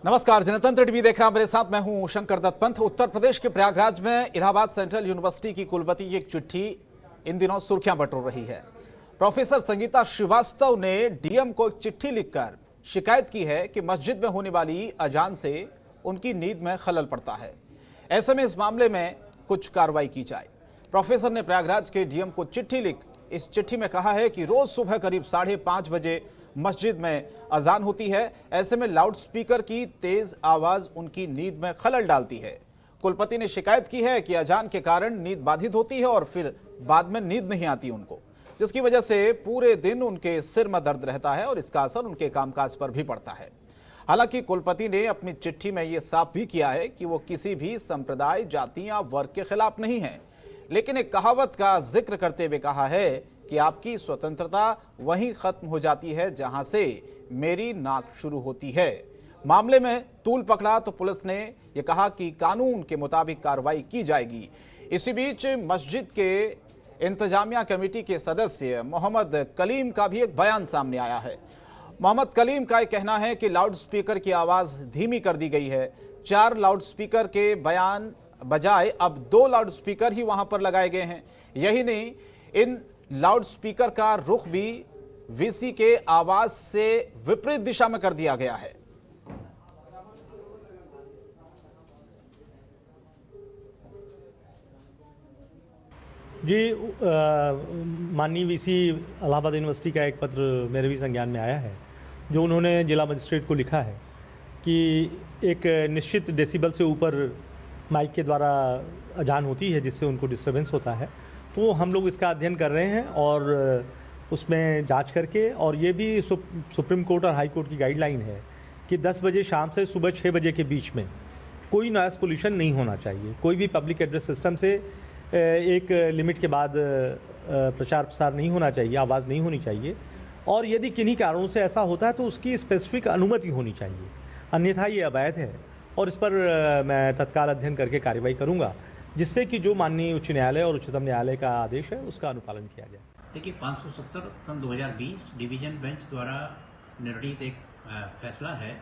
नमस्कार, जनतंत्र टीवी देख रहा मेरे साथ मैं हूं शंकर दत्त पंथ। उत्तर प्रदेश के प्रयागराज में इलाहाबाद सेंट्रल यूनिवर्सिटी की कुलपति की एक चिट्ठी इन दिनों सुर्खियां बटोर रही है। प्रोफेसर संगीता श्रीवास्तव ने डीएम को एक चिट्ठी लिखकर शिकायत की है कि मस्जिद में होने वाली अजान से उनकी नींद में खलल पड़ता है। ऐसे में इस मामले में कुछ कार्रवाई की जाए। प्रोफेसर ने प्रयागराज के डीएम को चिट्ठी लिख इस चिट्ठी में कहा है कि रोज सुबह करीब 5:30 बजे मस्जिद में अजान होती है। ऐसे में लाउड स्पीकर की तेज आवाज उनकी नींद में खलल डालती है। कुलपति ने शिकायत की है कि अजान के कारण नींद बाधित होती है और फिर बाद में नींद नहीं आती उनको, जिसकी वजह से पूरे दिन उनके सिर में दर्द रहता है और इसका असर उनके कामकाज पर भी पड़ता है। हालांकि कुलपति ने अपनी चिट्ठी में यह साफ भी किया है कि वो किसी भी संप्रदाय, जाति या वर्ग के खिलाफ नहीं है, लेकिन एक कहावत का जिक्र करते हुए कहा है कि आपकी स्वतंत्रता वहीं खत्म हो जाती है जहां से मेरी नाक शुरू होती है। मामले में तूल पकड़ा तो पुलिस ने यह कहा कि कानून के मुताबिक कार्रवाई की जाएगी। इसी बीच मस्जिद के इंतजामिया कमेटी के सदस्य मोहम्मद कलीम का भी एक बयान सामने आया है। मोहम्मद कलीम का कहना है कि लाउड स्पीकर की आवाज धीमी कर दी गई है। 4 लाउड स्पीकर के बयान बजाय अब 2 लाउड स्पीकर ही वहां पर लगाए गए हैं। यही नहीं, इन लाउड स्पीकर का रुख भी वीसी के आवाज से विपरीत दिशा में कर दिया गया है। जी, माननीय वीसी इलाहाबाद यूनिवर्सिटी का एक पत्र मेरे भी संज्ञान में आया है, जो उन्होंने जिला मजिस्ट्रेट को लिखा है कि एक निश्चित डेसिबल से ऊपर माइक के द्वारा अजान होती है, जिससे उनको डिस्टर्बेंस होता है। तो हम लोग इसका अध्ययन कर रहे हैं और उसमें जांच करके, और ये भी सुप्रीम कोर्ट और हाई कोर्ट की गाइडलाइन है कि 10 बजे शाम से सुबह 6 बजे के बीच में कोई नॉइस पोल्यूशन नहीं होना चाहिए। कोई भी पब्लिक एड्रेस सिस्टम से एक लिमिट के बाद प्रचार प्रसार नहीं होना चाहिए, आवाज़ नहीं होनी चाहिए। और यदि किन्हीं कारणों से ऐसा होता है तो उसकी स्पेसिफिक अनुमति होनी चाहिए, अन्यथा ये अवैध है। और इस पर मैं तत्काल अध्ययन करके कार्रवाई करूँगा, जिससे कि जो माननीय उच्च न्यायालय और उच्चतम न्यायालय का आदेश है उसका अनुपालन किया जाए। देखिए, 570 सन 2020 डिवीजन बेंच द्वारा निर्णित एक फैसला है,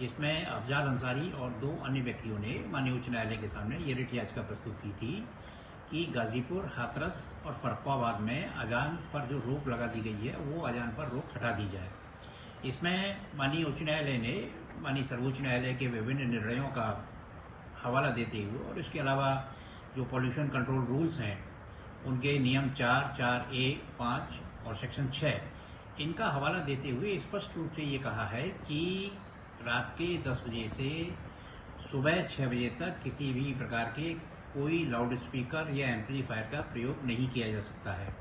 जिसमें अफजाल अंसारी और 2 अन्य व्यक्तियों ने माननीय उच्च न्यायालय के सामने ये रिट याचिका प्रस्तुत की थी कि गाजीपुर, हाथरस और फर्रुखाबाद में अजान पर जो रोक लगा दी गई है वो अजान पर रोक हटा दी जाए। इसमें माननीय उच्च न्यायालय ने माननीय सर्वोच्च न्यायालय के विभिन्न निर्णयों का हवाला देते हुए और इसके अलावा जो पॉल्यूशन कंट्रोल रूल्स हैं उनके नियम 4, 4A, 5 और सेक्शन 6, इनका हवाला देते हुए स्पष्ट रूप से ये कहा है कि रात के 10 बजे से सुबह 6 बजे तक किसी भी प्रकार के कोई लाउड स्पीकर या एम्पलीफायर का प्रयोग नहीं किया जा सकता है।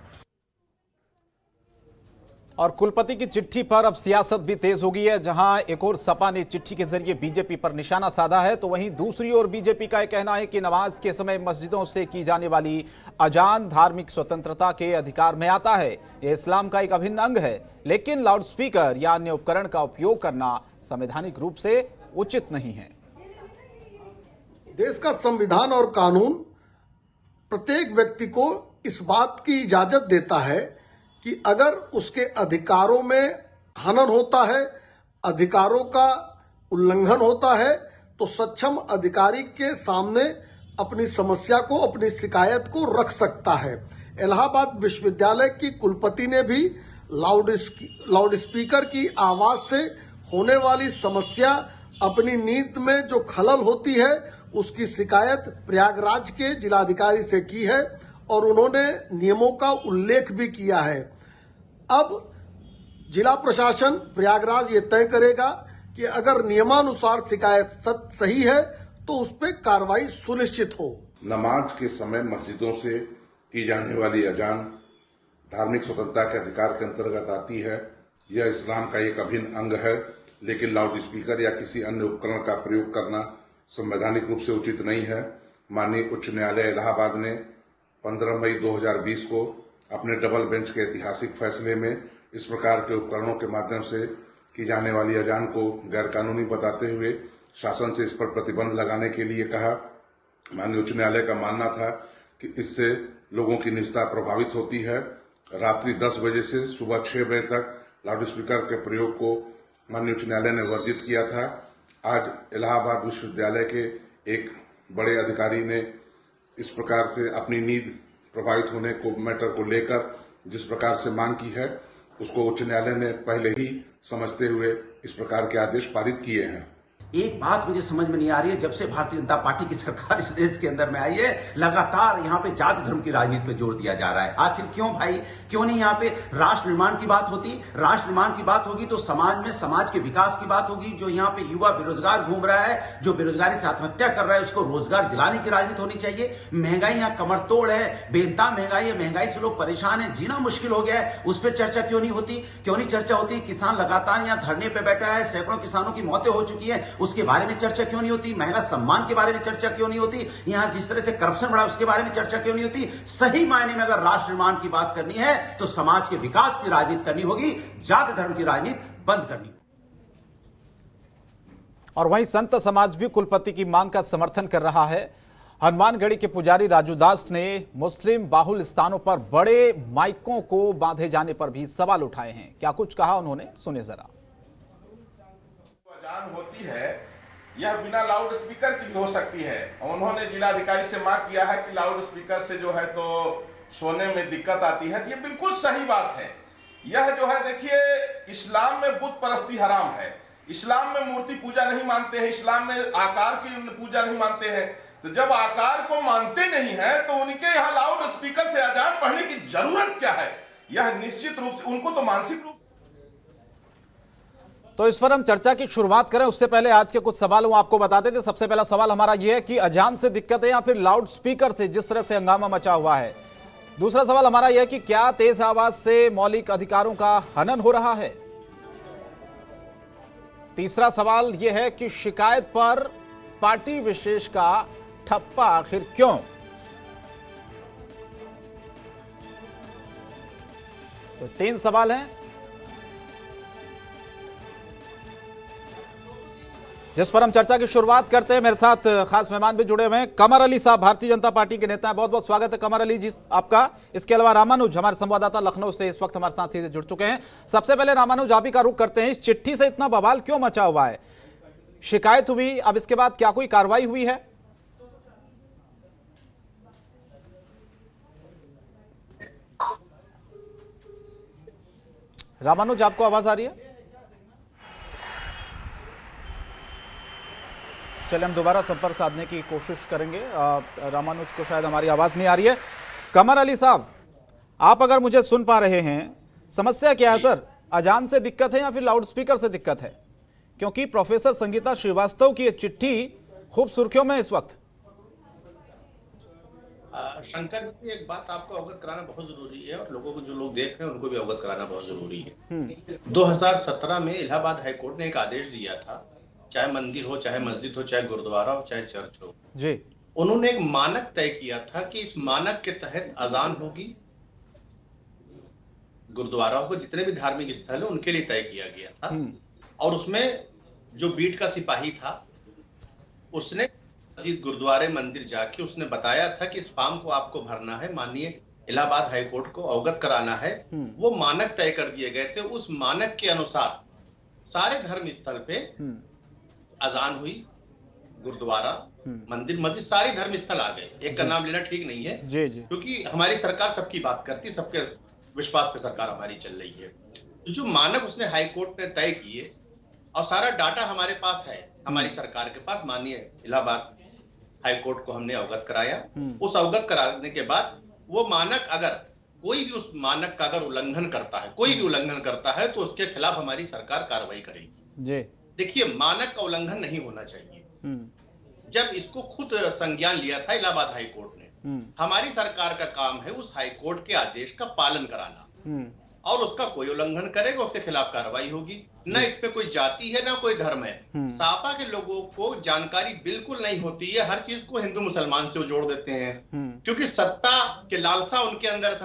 और कुलपति की चिट्ठी पर अब सियासत भी तेज हो गई है। जहां एक और सपा ने चिट्ठी के जरिए बीजेपी पर निशाना साधा है, तो वहीं दूसरी ओर बीजेपी का कहना है कि नमाज के समय मस्जिदों से की जाने वाली अजान धार्मिक स्वतंत्रता के अधिकार में आता है। यह इस्लाम का एक अभिन्न अंग है, लेकिन लाउडस्पीकर या अन्य उपकरण का उपयोग करना संवैधानिक रूप से उचित नहीं है। देश का संविधान और कानून प्रत्येक व्यक्ति को इस बात की इजाजत देता है कि अगर उसके अधिकारों में हनन होता है, अधिकारों का उल्लंघन होता है, तो सक्षम अधिकारी के सामने अपनी समस्या को, अपनी शिकायत को रख सकता है। इलाहाबाद विश्वविद्यालय की कुलपति ने भी लाउड स्पीकर की आवाज से होने वाली समस्या, अपनी नींद में जो खलल होती है, उसकी शिकायत प्रयागराज के जिलाधिकारी से की है और उन्होंने नियमों का उल्लेख भी किया है। अब जिला प्रशासन प्रयागराज ये तय करेगा कि अगर नियमानुसार शिकायत सही है तो उस पर कार्रवाई सुनिश्चित हो। नमाज के समय मस्जिदों से की जाने वाली अजान धार्मिक स्वतंत्रता के अधिकार के अंतर्गत आती है। यह इस्लाम का एक अभिन्न अंग है, लेकिन लाउड स्पीकर या किसी अन्य उपकरण का प्रयोग करना संवैधानिक रूप से उचित नहीं है। माननीय उच्च न्यायालय इलाहाबाद ने 15 मई 2020 को अपने डबल बेंच के ऐतिहासिक फैसले में इस प्रकार के उपकरणों के माध्यम से की जाने वाली अजान को गैरकानूनी बताते हुए शासन से इस पर प्रतिबंध लगाने के लिए कहा। माननीय उच्च न्यायालय का मानना था कि इससे लोगों की निजता प्रभावित होती है। रात्रि 10 बजे से सुबह 6 बजे तक लाउड स्पीकर के प्रयोग को माननीय उच्च न्यायालय ने वर्जित किया था। आज इलाहाबाद विश्वविद्यालय के एक बड़े अधिकारी ने इस प्रकार से अपनी नींद प्रभावित होने को मैटर को लेकर जिस प्रकार से मांग की है, उसको उच्च न्यायालय ने पहले ही समझते हुए इस प्रकार के आदेश पारित किए हैं। एक बात मुझे समझ में नहीं आ रही है, जब से भारतीय जनता पार्टी की सरकार इस देश के अंदर में आई है, लगातार यहाँ पे जाति धर्म की राजनीति पे जोर दिया जा रहा है। आखिर क्यों भाई? क्यों नहीं यहाँ पे राष्ट्र निर्माण की बात होती? राष्ट्र निर्माण की बात होगी तो समाज में समाज के विकास की बात होगी। जो यहाँ पे युवा बेरोजगार घूम रहा है, जो बेरोजगारी से आत्महत्या कर रहा है, उसको रोजगार दिलाने की राजनीति होनी चाहिए। महंगाई यहाँ कमर तोड़ है, बेनकाब महंगाई है, महंगाई से लोग परेशान है, जीना मुश्किल हो गया है, उस पर चर्चा क्यों नहीं होती? क्यों नहीं चर्चा होती? किसान लगातार यहाँ धरने पे बैठा है, सैकड़ों किसानों की मौतें हो चुकी है, उसके बारे में चर्चा क्यों नहीं होती? महिला सम्मान के बारे में चर्चा क्यों नहीं होती? यहां जिस तरह से करप्शन बढ़ा उसके बारे में चर्चा क्यों नहीं होती? सही मायने में अगर राष्ट्र निर्माण की बात करनी है तो समाज के विकास की राजनीति करनी होगी, जाति धर्म की राजनीति बंद करनी होगी। और वहीं संत समाज भी कुलपति की मांग का समर्थन कर रहा है। हनुमानगढ़ी के पुजारी राजू दास ने मुस्लिम बाहुल स्थानों पर बड़े माइकों को बांधे जाने पर भी सवाल उठाए हैं। क्या कुछ कहा उन्होंने, सुने जरा। अजान होती है यह बिना लाउड स्पीकर की भी हो सकती है। उन्होंने जिलाधिकारी से मांग किया है कि लाउड स्पीकर से जो है तो सोने में दिक्कत आती है, तो ये बिल्कुल सही बात है। यह जो है देखिए, इस्लाम में बुत परस्ती हराम है, इस्लाम में मूर्ति पूजा नहीं मानते हैं, इस्लाम में आकार की पूजा नहीं मानते हैं। तो जब आकार को मानते नहीं है तो उनके यहाँ लाउड स्पीकर से अजान पढ़ने की जरूरत क्या है? यह निश्चित रूप से उनको तो मानसिक रूप। तो इस पर हम चर्चा की शुरुआत करें उससे पहले आज के कुछ सवाल वो आपको बताते थे। सबसे पहला सवाल हमारा यह है कि अजान से दिक्कत है या फिर लाउड स्पीकर से, जिस तरह से हंगामा मचा हुआ है। दूसरा सवाल हमारा यह है कि क्या तेज आवाज से मौलिक अधिकारों का हनन हो रहा है। तीसरा सवाल यह है कि शिकायत पर पार्टी विशेष का ठप्पा आखिर क्यों। तो 3 सवाल हैं जिस पर हम चर्चा की शुरुआत करते हैं। मेरे साथ खास मेहमान भी जुड़े हुए हैं। कमर अली साहब भारतीय जनता पार्टी के नेता हैं, बहुत बहुत स्वागत है कमर अली जी आपका। इसके अलावा रामानुज हमारे संवाददाता लखनऊ से इस वक्त हमारे साथ सीधे जुड़ चुके हैं। सबसे पहले रामानुज आप ही का रुख करते हैं, इस चिट्ठी से इतना बवाल क्यों मचा हुआ है? शिकायत हुई, अब इसके बाद क्या कोई कार्रवाई हुई है? रामानुज आपको आवाज आ रही है? चलिए हम दोबारा संपर्क साधने की कोशिश करेंगे। रामानुज को शायद हमारी आवाज नहीं आ रही है। कमर अली साहब, आप अगर मुझे सुन पा रहे हैं, समस्या क्या है सर? अजान से दिक्कत है या फिर लाउड स्पीकर से दिक्कत है? क्योंकि प्रोफेसर संगीता श्रीवास्तव की ये चिट्ठी खूब सुर्खियों में इस वक्त। शंकर जी, एक बात आपको अवगत कराना बहुत जरूरी है और लोगों को, जो लोग देख रहे हैं उनको भी अवगत कराना बहुत जरूरी है। 2017 में इलाहाबाद हाईकोर्ट ने एक आदेश दिया था, चाहे मंदिर हो, चाहे मस्जिद हो, चाहे गुरुद्वारा हो, चाहे चर्च हो जी, उन्होंने एक मानक तय किया था कि इस मानक के तहत अजान होगी, गुरुद्वाराओं को, जितने भी धार्मिक स्थल है उनके लिए तय किया गया था। और उसमें जो बीट का सिपाही था उसने मस्जिद, गुरुद्वारे, मंदिर जाके उसने बताया था कि इस फॉर्म को आपको भरना है, माननीय इलाहाबाद हाईकोर्ट को अवगत कराना है। वो मानक तय कर दिए गए थे। उस मानक के अनुसार सारे धर्म स्थल पे अजान हुई, गुरुद्वारा, मंदिर, मस्जिद, सारी धर्म स्थल आ गए। एक का नाम लेना ठीक नहीं है जी जी, क्योंकि हमारी सरकार सबकी बात करती, सबके विश्वास पे सरकार हमारी चल रही है। तो जो मानक उसने हाई कोर्ट ने तय किए और सारा डाटा हमारे पास है, हमारी सरकार के पास, माननीय इलाहाबाद हाई कोर्ट को हमने अवगत कराया। उस अवगत कराने के बाद वो मानक, अगर कोई भी उस मानक का अगर उल्लंघन करता है, कोई भी उल्लंघन करता है, तो उसके खिलाफ हमारी सरकार कार्रवाई करेगी जी। देखिए, मानक का उल्लंघन नहीं होना चाहिए। जब इसको खुद संज्ञान लिया था इलाहाबाद हाई कोर्ट ने, हमारी सरकार का काम है उस हाई कोर्ट के आदेश का पालन कराना, और उसका कोई उल्लंघन करेगा उसके खिलाफ कार्रवाई होगी। न इस पे कोई जाति है ना कोई धर्म है। सापा के लोगों को जानकारी बिल्कुल नहीं होती है, हर चीज को हिंदू मुसलमान से जोड़ देते हैं, क्योंकि सत्ता के लालसा उनके अंदर।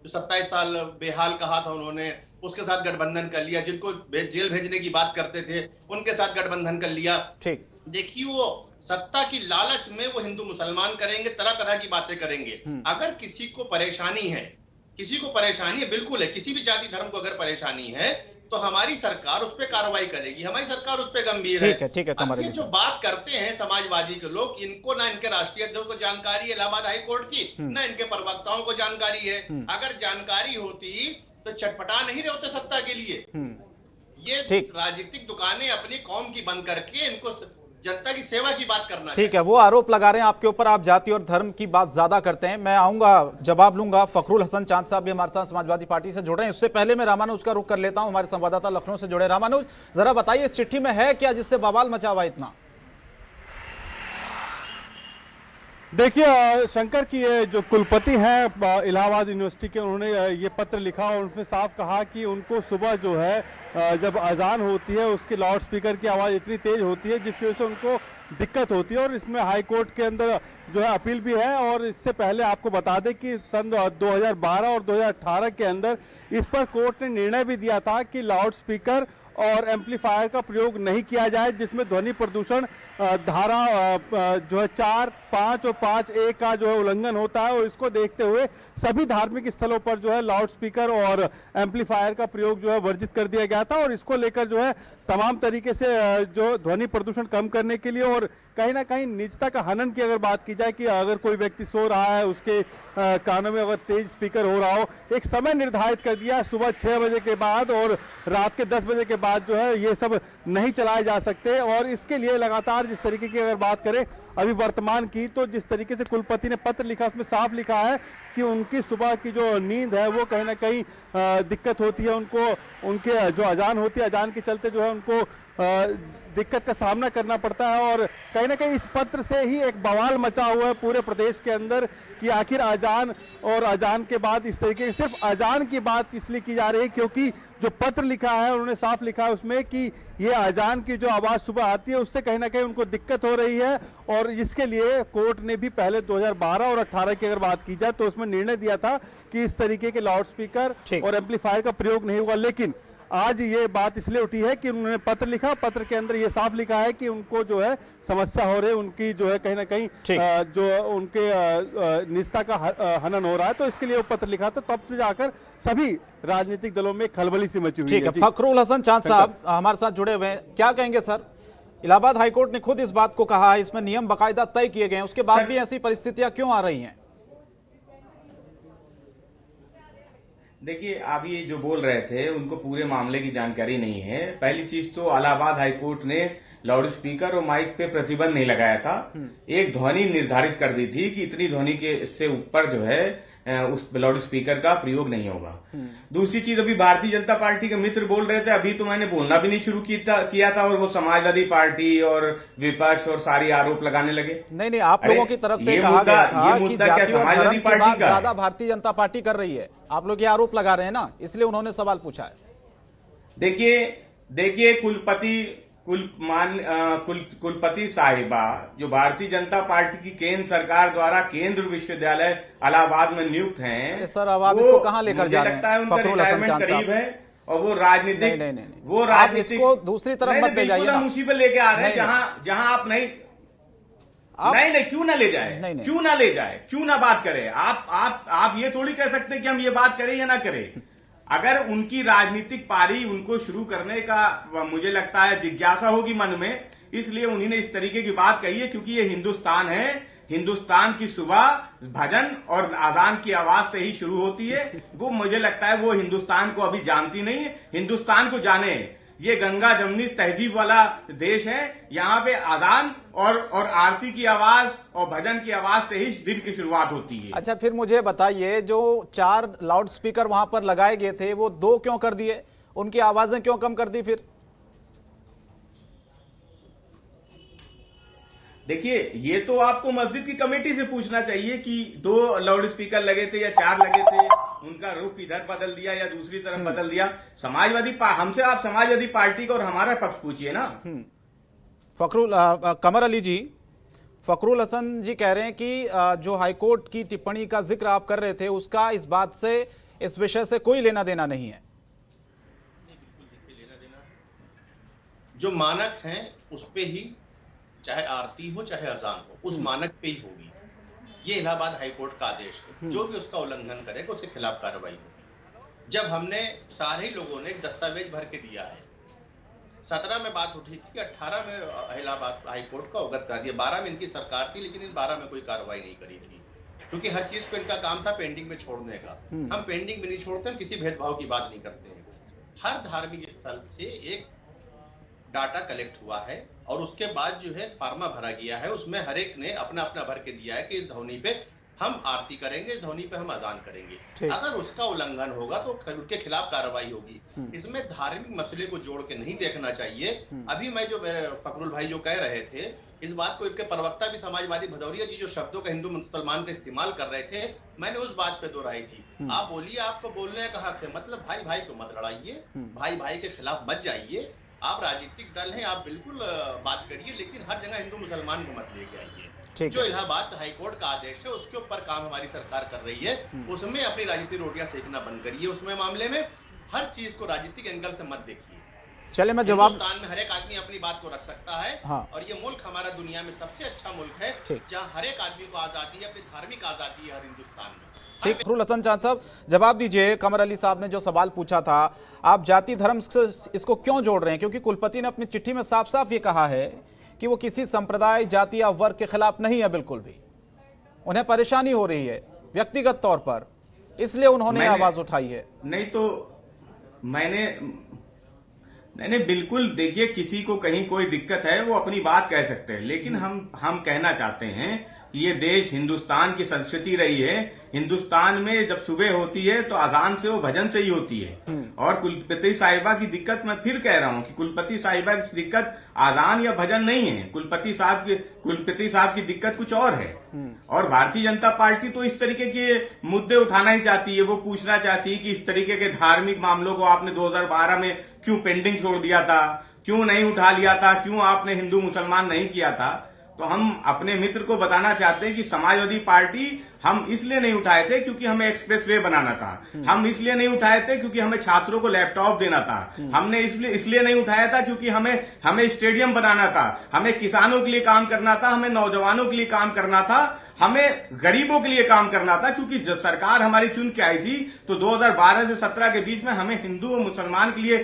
27 साल बेहाल कहा था उन्होंने, उसके साथ गठबंधन कर लिया। जिनको जेल भेजने की बात करते थे उनके साथ गठबंधन कर लिया। ठीक, देखिए, वो सत्ता की लालच में वो हिंदू मुसलमान करेंगे, तरह तरह की बातें करेंगे। अगर किसी को परेशानी है, बिल्कुल है, किसी भी जाति धर्म को अगर परेशानी है तो हमारी सरकार उस पर कार्रवाई करेगी, हमारी सरकार उस पर गंभीर है। ठीक है कमर ये जो बात करते हैं समाजवादी के लोग, इनको ना इनके राष्ट्रीय अध्यक्ष को जानकारी है इलाहाबाद हाई कोर्ट की, ना इनके प्रवक्ताओं को जानकारी है। अगर जानकारी होती तो छटपटा नहीं रहे होते सत्ता के लिए। ये राजनीतिक दुकानें अपनी कौम की बंद करके इनको जनता की सेवा की बात करना। ठीक है, वो आरोप लगा रहे हैं आपके ऊपर, आप जाति और धर्म की बात ज्यादा करते हैं। मैं आऊंगा, जवाब लूंगा। फखरुल हसन चांद साहब भी हमारे साथ समाजवादी पार्टी से जुड़ रहे हैं। उससे पहले मैं रामानुज का रुख कर लेता हूं, हमारे संवाददाता लखनऊ से जुड़े। रामानुज, जरा बताइए इस चिट्ठी में है क्या जिससे बवाल मचा हुआ इतना? देखिए शंकर की ये जो कुलपति हैं इलाहाबाद यूनिवर्सिटी के, उन्होंने ये पत्र लिखा और उसमें साफ कहा कि उनको सुबह जो है जब अजान होती है उसके लाउड स्पीकर की आवाज़ इतनी तेज होती है जिसकी वजह से उनको दिक्कत होती है। और इसमें हाई कोर्ट के अंदर जो है अपील भी है। और इससे पहले आपको बता दें कि सन 2012 और 2018 के अंदर इस पर कोर्ट ने निर्णय भी दिया था कि लाउड स्पीकर और एम्पलीफायर का प्रयोग नहीं किया जाए, जिसमें ध्वनि प्रदूषण धारा जो है 4, 5 और 5(a) का जो है उल्लंघन होता है। और इसको देखते हुए सभी धार्मिक स्थलों पर जो है लाउड स्पीकर और एम्पलीफायर का प्रयोग जो है वर्जित कर दिया गया था। और इसको लेकर जो है तमाम तरीके से जो ध्वनि प्रदूषण कम करने के लिए और कहीं ना कहीं निजता का हनन की अगर बात की जाए कि अगर कोई व्यक्ति सो रहा है, उसके कानों में अगर तेज स्पीकर हो रहा हो, एक समय निर्धारित कर दिया सुबह 6 बजे के बाद और रात के 10 बजे के बाद जो है ये सब नहीं चलाए जा सकते। और इसके लिए लगातार जिस तरीके की अगर बात करें अभी वर्तमान की, तो जिस तरीके से कुलपति ने पत्र लिखा उसमें साफ लिखा है कि उनकी सुबह की जो नींद है वो कहीं ना कहीं दिक्कत होती है उनको। उनके जो अजान होती है, अजान के चलते जो है उनको दिक्कत का सामना करना पड़ता है। और कहीं ना कहीं इस पत्र से ही एक बवाल मचा हुआ है पूरे प्रदेश के अंदर कि आखिर अजान और अजान के बाद इस तरीके से सिर्फ अजान की बात इसलिए की जा रही है क्योंकि जो पत्र लिखा है उन्होंने साफ लिखा है उसमें कि ये अजान की जो आवाज़ सुबह आती है उससे कहीं ना कहीं उनको दिक्कत हो रही है। और इसके लिए कोर्ट ने भी पहले 2012 और 18 की अगर बात की जाए तो उसमें निर्णय दिया था कि इस तरीके के लाउड स्पीकर और एम्पलीफायर का प्रयोग नहीं होगा। लेकिन आज ये बात इसलिए उठी है कि उन्होंने पत्र लिखा, पत्र के अंदर ये साफ लिखा है कि उनको जो है समस्या हो रही है, उनकी जो है कहीं ना कहीं जो उनके निजता का हनन हो रहा है, तो इसके लिए वो पत्र लिखा। तो तब से जाकर सभी राजनीतिक दलों में खलबली सी मची हुई है। फखरुल हसन चांद साहब हमारे साथ जुड़े हुए हैं, क्या कहेंगे सर? इलाहाबाद हाईकोर्ट ने खुद इस बात को कहा है, इसमें नियम बाकायदा तय किए गए हैं, उसके बाद भी ऐसी परिस्थितियां क्यों आ रही हैं? देखिए, आप ये जो बोल रहे थे उनको पूरे मामले की जानकारी नहीं है। पहली चीज तो इलाहाबाद हाईकोर्ट ने लाउड स्पीकर और माइक पे प्रतिबंध नहीं लगाया था, एक ध्वनि निर्धारित कर दी थी कि इतनी ध्वनि के से ऊपर जो है उस लाउड स्पीकर का प्रयोग नहीं होगा। दूसरी चीज, अभी भारतीय जनता पार्टी के मित्र बोल रहे थे, अभी तो मैंने बोलना भी नहीं शुरू किया था और वो समाजवादी पार्टी और विपक्ष और सारी आरोप लगाने लगे। नहीं, आप लोगों की तरफ से कहा गया था कि जाति और धर्म की बात ज्यादा भारतीय जनता पार्टी कर रही है, आप लोग ये आरोप लगा रहे हैं ना, इसलिए उन्होंने सवाल पूछा है। देखिए कुलपति साहिबा जो भारतीय जनता पार्टी की केंद्र सरकार द्वारा केंद्र विश्वविद्यालय इलाहाबाद में नियुक्त हैं, सर अब आप इसको कहां लेकर जा रहे हैं? लगता है उनका रिटायरमेंट करीब है और वो राजनीतिक वो राजनीतिक इसको दूसरी तरफ मत ले जाइए ना। हम उसी पे लेके आ रहे हैं जहां आप नहीं क्यों ना ले जाए, क्यों ना ले जाए, क्यों ना बात करें। आप ये थोड़ी कह सकते कि हम ये बात करें या ना करें। अगर उनकी राजनीतिक पारी उनको शुरू करने का मुझे लगता है जिज्ञासा होगी मन में, इसलिए उन्होंने इस तरीके की बात कही है, क्योंकि ये हिंदुस्तान है, हिंदुस्तान की सुबह भजन और आजान की आवाज से ही शुरू होती है। वो मुझे लगता है वो हिंदुस्तान को अभी जानती नहीं है, हिंदुस्तान को जाने। ये गंगा जमुनी तहजीब वाला देश है, यहाँ पे आजान और आरती की आवाज और भजन की आवाज से ही दिन की शुरुआत होती है। अच्छा, फिर मुझे बताइए, जो 4 लाउड स्पीकर वहां पर लगाए गए थे वो 2 क्यों कर दिए? उनकी आवाजें क्यों कम कर दी? फिर देखिए, ये तो आपको मस्जिद की कमेटी से पूछना चाहिए कि 2 लाउड स्पीकर लगे थे या 4 लगे थे, उनका रुख इधर बदल दिया या दूसरी तरफ बदल दिया। हमसे आप समाजवादी पार्टी का और हमारा पक्ष पूछिए ना। कमर अली जी, फखरुल हसन जी कह रहे हैं कि जो हाईकोर्ट की टिप्पणी का जिक्र आप कर रहे थे उसका इस बात से, इस विषय से कोई लेना देना नहीं है। जो मानक हैं उस पे ही, चाहे आरती हो चाहे अजान हो, उस मानक पे ही होगी। ये इलाहाबाद हाईकोर्ट का आदेश है, जो भी उसका उल्लंघन करेगा उसके खिलाफ कार्रवाई होगी। जब हमने सारे ही लोगों ने एक दस्तावेज भर के दिया है। 17 में बात उठी थी कि 18 में इलाहाबाद हाई कोर्ट को अवगत करा दिया, 12 में इनकी सरकार थी लेकिन इन 12 में कोई कार्रवाई नहीं करी थी, क्योंकि हर चीज को इनका काम था पेंडिंग में छोड़ने का। हम पेंडिंग में नहीं छोड़ते, हम किसी भेदभाव की बात नहीं करते हैं। हर धार्मिक स्थल से एक डाटा कलेक्ट हुआ है और उसके बाद जो है फार्मा भरा गया है, उसमें हर एक ने अपना अपना भर के दिया है कि इस ध्वनि पे हम आरती करेंगे, इस ध्वनि पे हम अजान करेंगे। अगर उसका उल्लंघन होगा तो उनके खिलाफ कार्रवाई होगी। इसमें धार्मिक मसले को जोड़ के नहीं देखना चाहिए। अभी मैं जो फखरुल भाई जो कह रहे थे, इस बात को इनके प्रवक्ता भी समाजवादी भदौरिया जी जो शब्दों का हिंदू मुसलमान का इस्तेमाल कर रहे थे, मैंने उस बात पे दोहराई थी। आप बोलिए, आपको बोलने का हक है, मतलब भाई भाई को मत लड़ाइए, भाई भाई के खिलाफ मत जाइए। आप राजनीतिक दल हैं, आप बिल्कुल बात करिए, लेकिन हर जगह हिंदू मुसलमान को मत लेके आइए। जो इलाहाबाद हाईकोर्ट का आदेश है उसके ऊपर काम हमारी सरकार कर रही है, उसमें अपनी राजनीतिक रोटियां सेकना बंद करिए। उसमें मामले में हर चीज को राजनीतिक एंगल से मत देखिए। चले मैं जवाब, हिंदुस्तान में हर एक आदमी अपनी बात को रख सकता है। हाँ। और ये मुल्क हमारा दुनिया में सबसे अच्छा मुल्क है जहाँ हर एक आदमी को आजादी है, अपनी धार्मिक आजादी है हर हिंदुस्तान में। ठीक, फखरुल हसन चांद साहब जवाब दीजिए। कमर अली साहब ने जो सवाल पूछा था, आप जाति धर्म से इसको क्यों जोड़ रहे हैं? क्योंकि कुलपति ने अपनी चिट्ठी में साफ साफ ये कहा है कि वो किसी संप्रदाय, जाति या वर्ग के खिलाफ नहीं है, बिल्कुल भी। उन्हें परेशानी हो रही है व्यक्तिगत तौर पर, इसलिए उन्होंने आवाज उठाई है। नहीं तो मैंने बिल्कुल, देखिए किसी को कहीं कोई दिक्कत है वो अपनी बात कह सकते हैं, लेकिन हम कहना चाहते हैं कि ये देश हिंदुस्तान की संस्कृति रही है। हिंदुस्तान में जब सुबह होती है तो अजान से, वो भजन से ही होती है। और कुलपति साहिबा की दिक्कत, मैं फिर कह रहा हूं कि कुलपति साहिबा की दिक्कत अजान या भजन नहीं है, कुलपति साहब की दिक्कत कुछ और है। और भारतीय जनता पार्टी तो इस तरीके के मुद्दे उठाना ही चाहती है। वो पूछना चाहती है कि इस तरीके के धार्मिक मामलों को आपने 2012 में क्यों पेंडिंग छोड़ दिया था, क्यों नहीं उठा लिया था, क्यों आपने हिंदू मुसलमान नहीं किया था। तो हम अपने मित्र को बताना चाहते हैं कि समाजवादी पार्टी हम इसलिए नहीं उठाए थे क्योंकि हमें एक्सप्रेस वे बनाना था, हम इसलिए नहीं उठाए थे क्योंकि हमें छात्रों को लैपटॉप देना था, हमने इसलिए नहीं उठाया था क्योंकि हमें स्टेडियम बनाना था, हमें किसानों के लिए काम करना था, हमें नौजवानों के लिए काम करना था, हमें गरीबों के लिए काम करना था। क्योंकि जब सरकार हमारी चुन के आई थी तो 2012 से 17 के बीच में हमें हिंदू और मुसलमान के लिए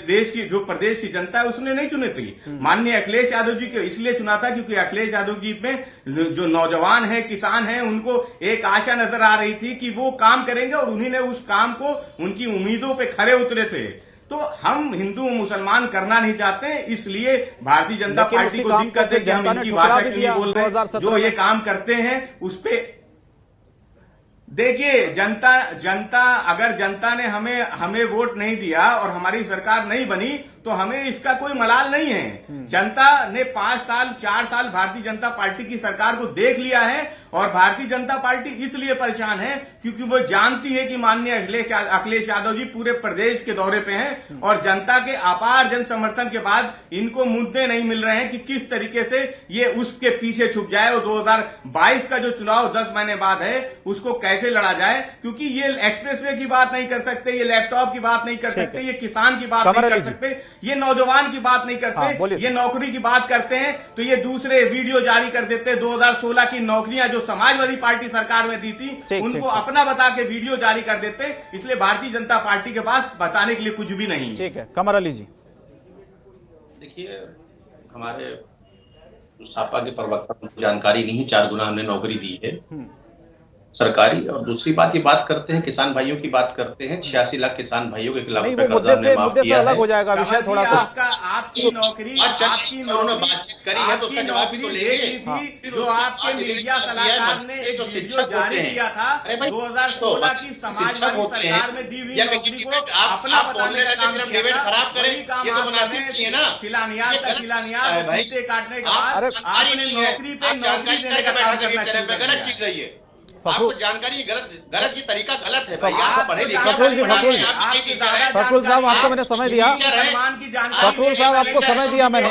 देश की जो प्रदेश की जनता है उसने नहीं चुनी थी। माननीय अखिलेश यादव जी को इसलिए चुना था क्योंकि अखिलेश यादव जी में जो नौजवान है, किसान है, उनको एक आशा नजर आ रही थी कि वो काम करेंगे और उन्हीं ने उस काम को, उनकी उम्मीदों पे खरे उतरे थे। तो हम हिंदू और करना नहीं चाहते, इसलिए भारतीय जनता पार्टी को दिक्कत है कि हम इनकी भाषा क्यों नहीं बोल रहे। जो ये काम करते हैं उस पे देखिए, जनता अगर जनता ने हमें वोट नहीं दिया और हमारी सरकार नहीं बनी तो हमें इसका कोई मलाल नहीं है। जनता ने 5 साल 4 साल भारतीय जनता पार्टी की सरकार को देख लिया है और भारतीय जनता पार्टी इसलिए परेशान है क्योंकि वो जानती है कि माननीय अखिलेश यादव जी पूरे प्रदेश के दौरे पे हैं और जनता के अपार जन समर्थन के बाद इनको मुद्दे नहीं मिल रहे हैं कि किस तरीके से ये उसके पीछे छुप जाए और 2022 का जो चुनाव 10 महीने बाद है उसको कैसे लड़ा जाए। क्योंकि ये एक्सप्रेसवे की बात नहीं कर सकते, ये लैपटॉप की बात नहीं कर सकते, ये किसान की बात नहीं कर सकते, ये नौजवान की बात नहीं करते, ये नौकरी की बात करते हैं तो ये दूसरे वीडियो जारी कर देते। 2016 की नौकरियां जो समाजवादी पार्टी सरकार में दी थी उनको अपना बता के वीडियो जारी कर देते। इसलिए भारतीय जनता पार्टी के पास बताने के लिए कुछ भी नहीं। ठीक है, कमर अली जी। देखिए, हमारे सापा के प्रवक्ता को जानकारी नहीं, 4 गुना हमने नौकरी दी है सरकारी। और दूसरी बात, ये बात करते हैं किसान भाइयों की बात करते हैं, 86 लाख किसान भाइयों के खिलाफ मुद्दे से अलग हो जाएगा विषय थोड़ा सा। आपकी नौकरी बातचीत करी है तो उसका जवाब भी तो लेंगे। जो आपके मीडिया सलाहकार ने एक वीडियो जारी किया था 2016 की समाजवादी सरकार में दी हुई नौकरी को अपना बताने का काम खराब करें, ये तो मुनासिब नहीं है ना। शिलान्यास काटने के बाद आपने नौकरी पे नौकरी देने का काम करना शुरू कर दिया। गलत चीज है ये, आपको जानकारी गलत की तरीका गलत है भाई। आप पढ़े लिखे फखरुल साहब, आपको मैंने समय दिया, फखरुल साहब आपको समय दिया मैंने,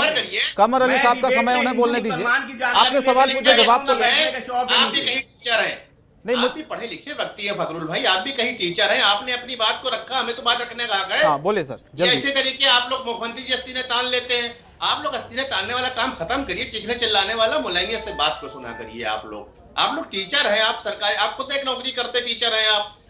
कमर अली साहब का समय उन्हें बोलने दीजिए। आपने सवाल पूछे, जवाब तो आप भी कहीं टीचर हैं, नहीं आप भी पढ़े लिखे व्यक्ति है फखरुल भाई, आप भी कहीं टीचर हैं, आपने अपनी बात को रखा, हमें तो बात रखने का हक है। हाँ, बोले सर। ऐसे तरीके आप लोग मुख्यमंत्री जी अस्तीने तान लेते हैं, आप लोग अस्तीने तानने वाला काम खत्म करिए, चीखने चिल्लाने वाला मुलायमियत से बात को सुना करिए। आप लोग टीचर हैं, आप सरकारी, आप खुद एक नौकरी करते टीचर हैं,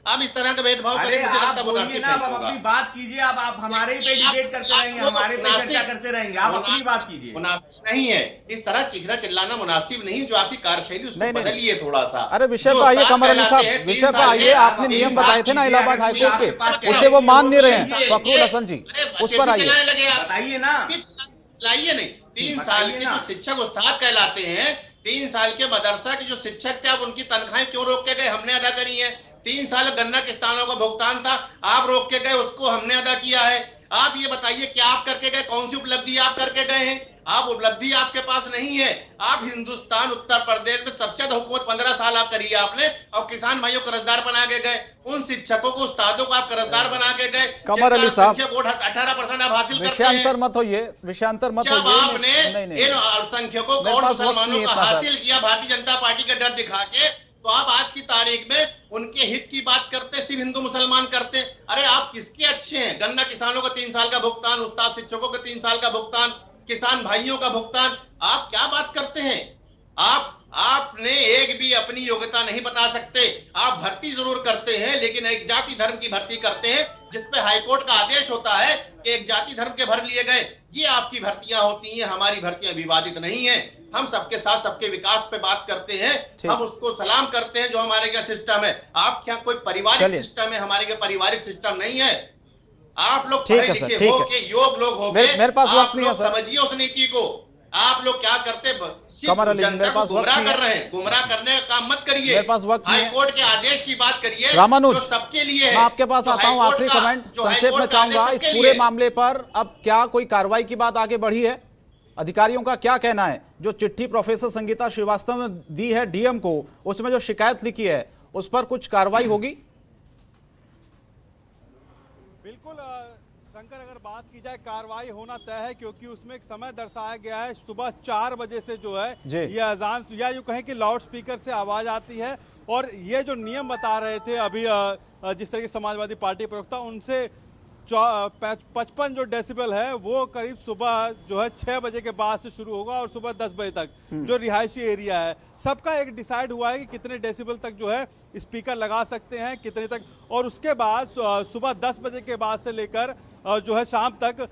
आप इस तरह का भेदभाव अरे आप बोलिए ना, आप अपनी बात कीजिए। आप हमारे ही पे डिबेट करते रहेंगे, हमारे पे चर्चा करते रहेंगे, आप अपनी बात कीजिए। मुनासिब नहीं है इस तरह चीखना चिल्लाना, मुनासिब नहीं। जो आपकी कार्यशैली उसको बदलिए थोड़ा सा। अरे विषय पर आइए कमर अली साहब, विषय पर आइए। आपने नियम बताए थे ना इलाहाबाद हाईकोर्ट के, उसे वो मान नहीं रहे हैं फखरुल हसन जी, उस पर आइए, बताइए ना। लाइए नहीं, 3 साल के जो शिक्षक उस्ताद कहलाते हैं, 3 साल के मदरसा के जो शिक्षक थे, आप उनकी तनख्वाहें क्यों रोक के गए? हमने अदा करी है। 3 साल गन्ना किसानों का भुगतान था, आप रोक के गए, उसको हमने अदा किया है। आप ये बताइए क्या आप करके गए? कौन सी उपलब्धि आप करके गए हैं? आप उपलब्धि आपके पास नहीं है। आप हिंदुस्तान उत्तर प्रदेश में सबसे ज्यादा हुकूमत 15 साल आप करी है आपने, और किसान भाइयों को कर्जदार बना के गए। उन शिक्षकों को, उस्तादों को आप कर्जदार बना के गए। कमर अली साहब, 18% आप हासिल करते हैं। विषयांतर मत होइए, विषयांतर मत होइए। जब आपने इन अल्पसंख्यकों और मुसलमानों का हासिल किया भारतीय जनता पार्टी का डर दिखा के, तो आप आज की तारीख में उनके हित की बात करते, सिर्फ हिंदू मुसलमान करते। अरे आप किसके अच्छे हैं? गन्ना किसानों का 3 साल का भुगतान, उस्ताद शिक्षकों का 3 साल का भुगतान, किसान भाइयों का भुगतान, आप क्या बात करते हैं? आपने एक भी अपनी योग्यता नहीं बता सकते। आप भर्ती जरूर करते हैं, लेकिन एक जाति धर्म की भर्ती करते हैं जिसपे हाईकोर्ट का आदेश होता है कि एक जाति धर्म के भर लिए गए। ये आपकी भर्तियां होती हैं, हमारी भर्तियां विवादित नहीं है। हम सबके साथ सबके विकास पे बात करते हैं, हम उसको सलाम करते हैं जो हमारे क्या सिस्टम है। आप क्या कोई पारिवारिक सिस्टम है? हमारे क्या पारिवारिक सिस्टम नहीं है। आप लोग पढ़े लिखे हो के योग लोग हो गए, मेरे पास वक्त नहीं है सर। समझिए उस नीति को। आप लोग क्या करते? कमर अली, मेरे पास वक्त नहीं है। गुमराह करने का काम मत करिए। मेरे पास वक्त नहीं है। हाईकोर्ट के आदेश की बात करिए, रामानुज, जो सबके लिए है। मैं आपके पास आता हूं, आखिरी कमेंट संक्षेप में चाहूंगा इस पूरे मामले पर। अब क्या कोई कार्रवाई की बात आगे बढ़ी है? अधिकारियों का क्या कहना है? जो चिट्ठी प्रोफेसर संगीता श्रीवास्तव ने दी है डीएम को, उसमें जो शिकायत लिखी है, उस पर कुछ कार्रवाई होगी? बिल्कुल शंकर, अगर बात की जाए कार्रवाई होना तय है, क्योंकि उसमें एक समय दर्शाया गया है सुबह 4 बजे से जो है ये अजान, या यूँ कहें कि लाउड स्पीकर से आवाज़ आती है। और ये जो नियम बता रहे थे अभी जिस तरह के समाजवादी पार्टी प्रवक्ता, उनसे 55 जो डेसिबल है वो करीब सुबह जो है 6 बजे के बाद से शुरू होगा और सुबह 10 बजे तक जो रिहायशी एरिया है सबका एक डिसाइड हुआ है कि कितने डेसिबल तक जो है स्पीकर लगा सकते हैं, कितने तक। और उसके बाद सुबह 10 बजे के बाद से लेकर जो है शाम तक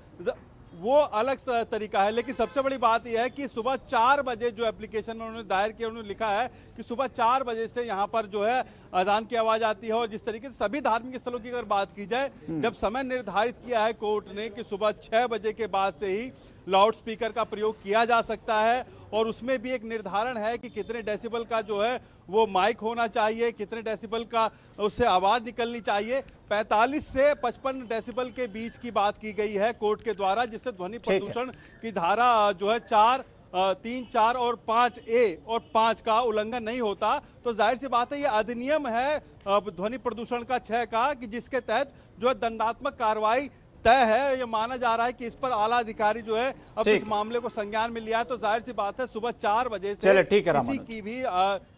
वो अलग तरीका है। लेकिन सबसे बड़ी बात यह है कि सुबह 4 बजे जो एप्लीकेशन में उन्होंने दायर किया, उन्होंने लिखा है कि सुबह 4 बजे से यहाँ पर जो है अजान की आवाज़ आती है। और जिस तरीके से सभी धार्मिक स्थलों की अगर बात की जाए, जब समय निर्धारित किया है कोर्ट ने कि सुबह 6 बजे के बाद से ही लाउड स्पीकर का प्रयोग किया जा सकता है, और उसमें भी एक निर्धारण है कि कितने डेसिबल का जो है वो माइक होना चाहिए, कितने डेसिबल का उससे आवाज़ निकलनी चाहिए। 45 से 55 डेसिबल के बीच की बात की गई है कोर्ट के द्वारा, जिससे ध्वनि प्रदूषण की धारा जो है 3, 4 और 5A और 5 का उल्लंघन नहीं होता। तो जाहिर सी बात है ये अधिनियम है ध्वनि प्रदूषण का 6 का, कि जिसके तहत जो है दंडात्मक कार्रवाई तय है। ये माना जा रहा है कि इस पर आला अधिकारी जो है अब इस मामले को संज्ञान में लिया है। तो जाहिर सी बात है सुबह 4 बजे से किसी की भी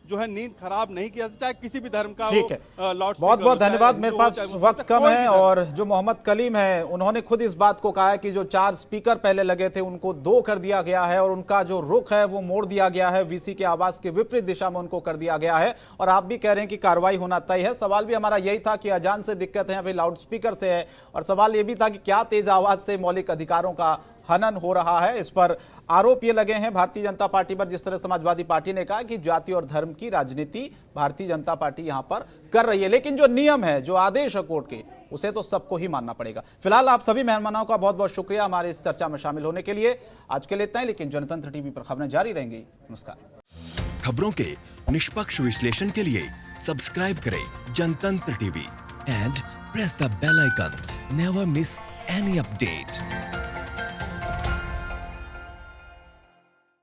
जो है नींद खराब नहीं किया, चाहे किसी भी धर्म का ठीक है। बहुत बहुत धन्यवाद। मेरे पास वक्त कम है, और जो मोहम्मद कलीम है उन्होंने खुद इस बात को कहा है कि जो 4 स्पीकर पहले लगे थे उनको 2 कर दिया गया है, और उनका जो रुख है वो मोड़ दिया गया है, वीसी के आवाज के विपरीत दिशा में उनको कर दिया गया है। और आप भी कह रहे हैं कि कार्रवाई होना तय है। सवाल भी हमारा यही था कि अजान से दिक्कत है, अभी लाउड स्पीकर से है, और सवाल ये भी था कि क्या तेज आवाज से मौलिक अधिकारों का हनन हो रहा है। इस पर आरोप ये लगे हैं भारतीय जनता पार्टी पर, जिस तरह समाजवादी पार्टी ने कहा कि जाति और धर्म की राजनीति भारतीय जनता पार्टी यहां पर कर रही है। लेकिन जो नियम है, जो आदेश है कोर्ट के, उसे तो सबको ही मानना पड़ेगा। फिलहाल आप सभी मेहमानों का बहुत बहुत शुक्रिया हमारे इस चर्चा में शामिल होने के लिए। आज के लिए इतना ही, लेकिन जनतंत्र टीवी पर खबरें जारी रहेंगी। नमस्कार। खबरों के निष्पक्ष विश्लेषण के लिए सब्सक्राइब करें Jantantra TV and press the bell icon. Never miss any update.